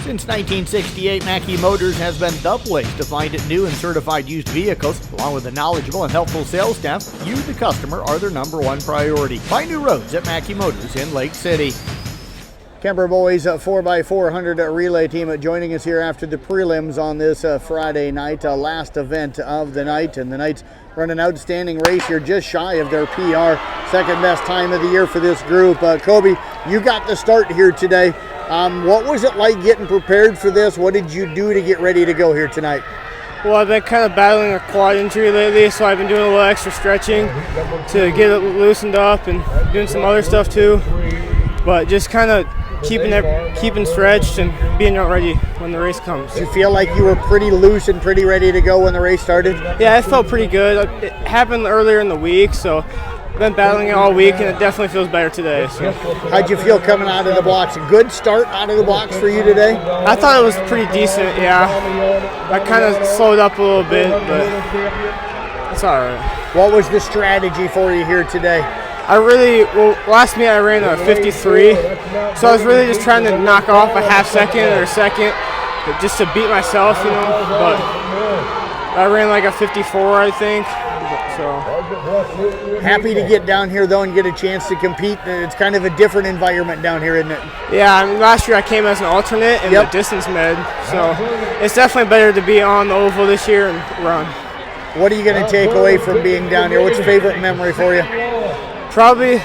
Since 1968, Mackey Motors has been the place to find new and certified used vehicles. Along with a knowledgeable and helpful sales staff, you, the customer, are their number one priority. Find new roads at Mackey Motors in Lake City. Kuemper boys 4x400 relay team joining us here after the prelims on this Friday night, last event of the night. And the Knights run an outstanding race here, just shy of their PR, second best time of the year for this group. Kobe, you got the start here today. What was it like getting prepared for this? What did you do to get ready to go here tonight? Well, I've been kind of battling a quad injury lately, so I've been doing a little extra stretching to get it loosened up and doing some other stuff too. But just kind of keeping stretched and being ready when the race comes. Do you feel like you were pretty loose and pretty ready to go when the race started? Yeah, I felt pretty good. It happened earlier in the week, so I've been battling it all week, and it definitely feels better today. So. How'd you feel coming out of the blocks? A good start out of the blocks for you today? I thought it was pretty decent, yeah. I kind of slowed up a little bit, but it's all right. What was the strategy for you here today? Last meet I ran a 53, so I was really just trying to knock off a half second or a second just to beat myself, you know, but I ran like a 54, I think, so. Happy to get down here, though, and get a chance to compete. It's kind of a different environment down here, isn't it? Yeah, I mean, last year I came as an alternate in the distance med, so it's definitely better to be on the oval this year and run. What are you going to take away from being down here? What's your favorite memory for you? Probably,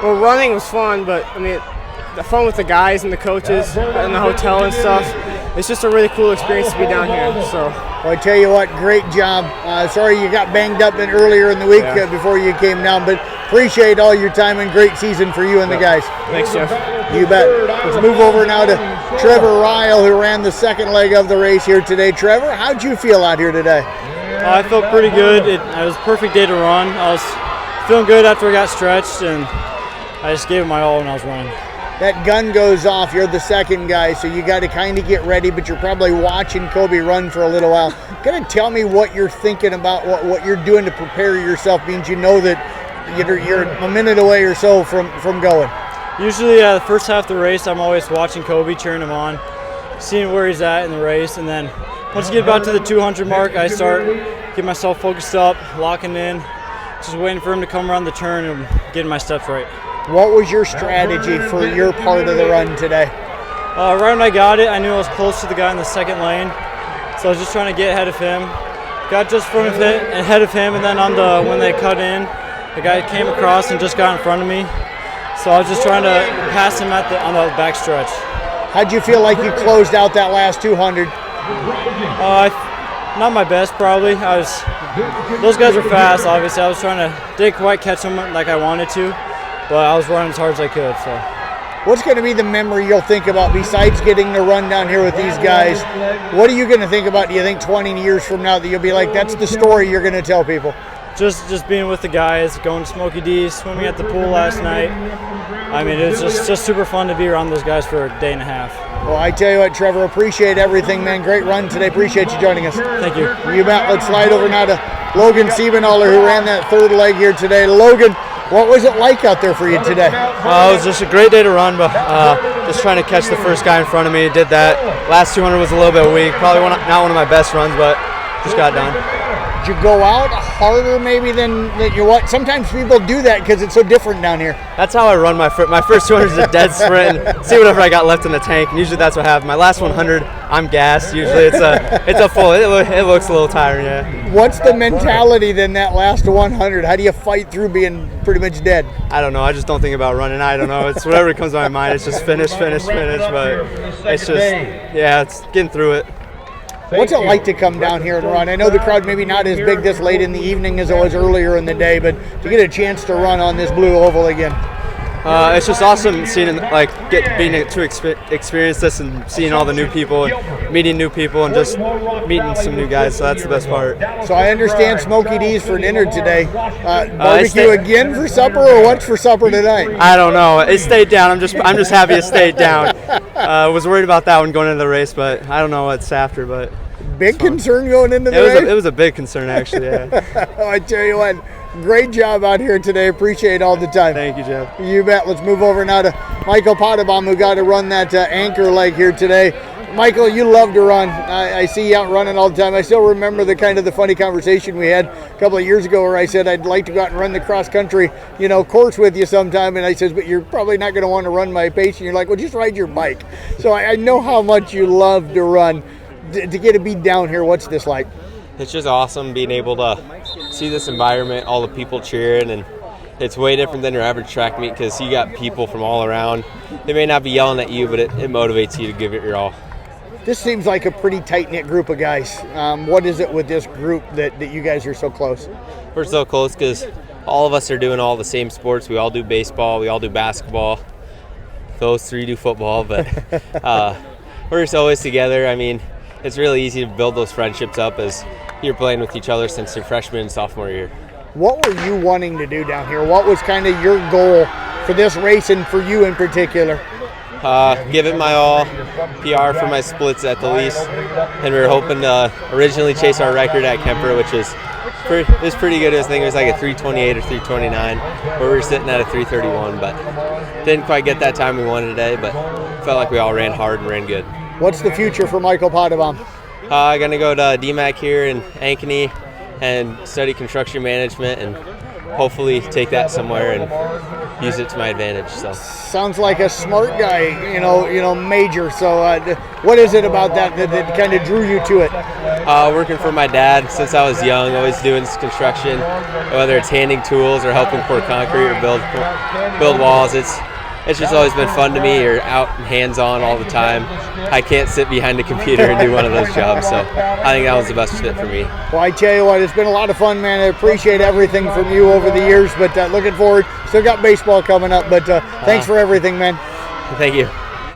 well, running was fun, but I mean, the fun with the guys and the coaches and the hotel and stuff. It's just a really cool experience to be down here. So. Well, I tell you what, great job. Sorry you got banged up earlier in the week before you came down, but appreciate all your time and great season for you and the guys. Thanks, Jeff. You bet. Let's move over now to Trevor Ryle, who ran the second leg of the race here today. Trevor, how'd you feel out here today? I felt pretty good. It was a perfect day to run. I was feeling good after I got stretched, and I just gave it my all when I was running. That gun goes off. You're the second guy, so you got to kind of get ready, but you're probably watching Kobe run for a little while. Gonna tell me what you're thinking about, what you're doing to prepare yourself, means you know that you're a minute away or so from going. Usually the first half of the race, I'm always watching Kobe, cheering him on, seeing where he's at in the race, and then once you get about to the 200 mark, I start getting myself focused up, locking in, just waiting for him to come around the turn and getting my steps right. What was your strategy for your part of the run today? Right when I got it, I knew I was close to the guy in the second lane, so I was just trying to get ahead of him. Got just ahead of him, and then when they cut in, the guy came across and just got in front of me. So I was just trying to pass him on the back stretch. How'd you feel like you closed out that last 200? Not my best, probably. Those guys were fast, obviously. Didn't quite catch them like I wanted to, but I was running as hard as I could. So, what's going to be the memory you'll think about besides getting to run down here with these guys? What are you going to think about, do you think, 20 years from now that you'll be like, that's the story you're going to tell people? Just being with the guys, going to Smoky D's, swimming at the pool last night. I mean, it was just super fun to be around those guys for a day and a half. Well, I tell you what, Trevor, appreciate everything, man. Great run today. Appreciate you joining us. Thank you. You bet. Let's slide over now to Logan Siebenhaller, who ran that third leg here today. Logan, what was it like out there for you today? It was just a great day to run, but just trying to catch the first guy in front of me. Did that. Last 200 was a little bit weak. Probably not one of my best runs, but just got done. Did you go out harder maybe than you what? Sometimes people do that because it's so different down here. That's how I run my first 200 is a dead sprint and see whatever I got left in the tank. And usually that's what happens. My last 100, I'm gassed. Usually it's a full. It looks a little tiring, yeah. What's the mentality then that last 100? How do you fight through being pretty much dead? I don't know. I just don't think about running. I don't know. It's whatever comes to my mind. It's just finish. But it's just it's getting through it. What's it like to come down here and run? I know the crowd maybe not as big this late in the evening as it was earlier in the day, but to get a chance to run on this blue oval again. It's just awesome seeing being to experience this and seeing all the new people and meeting new people and just meeting some new guys. So that's the best part. So I understand Smoky D's for dinner today. Barbecue again for supper, or what's for supper tonight? I don't know. It stayed down. I'm just happy it stayed down. Was worried about that one going into the race, but I don't know what's after. But big concern going into the race? It was a big concern, actually, yeah. I tell you what, Great job out here today. Appreciate all the time. Thank you, Jeff. You bet. Let's move over now to Michael Potterbomb, who got to run that anchor leg here today. Michael, you love to run. I see you out running all the time. I still remember the funny conversation we had a couple of years ago where I said I'd like to go out and run the cross country, course with you sometime. And I says, but you're probably not going to want to run my pace. And you're like, well, just ride your bike. So I know how much you love to run. To get to be down here, what's this like? It's just awesome being able to see this environment, all the people cheering, and it's way different than your average track meet because you got people from all around. They may not be yelling at you, but it motivates you to give it your all. This seems like a pretty tight-knit group of guys. What is it with this group that you guys are so close? We're so close because all of us are doing all the same sports. We all do baseball. We all do basketball. Those three do football, but we're just always together. I mean, it's really easy to build those friendships up as you're playing with each other since your freshman and sophomore year. What were you wanting to do down here? What was kind of your goal for this race and for you in particular? Give it my all, PR for my splits at the least, and we were hoping to originally chase our record at Kuemper, which is pretty good. I think it was like a 3:28 or 3:29, where we were sitting at a 3:31, but didn't quite get that time we wanted today, but felt like we all ran hard and ran good. What's the future for Michael Potterbomb? Going to go to DMAC here in Ankeny and study construction management and hopefully take that somewhere and use it to my advantage. So sounds like a smart guy, major. So what is it about that kind of drew you to it? Working for my dad since I was young, always doing construction, whether it's handing tools or helping pour concrete or build walls. It's just always been fun to me. You're out and hands-on all the time. I can't sit behind a computer and do one of those jobs, so I think that was the best fit for me. Well, I tell you what, it's been a lot of fun, man. I appreciate everything from you over the years, but looking forward. Still got baseball coming up, but thanks for everything, man. Thank you.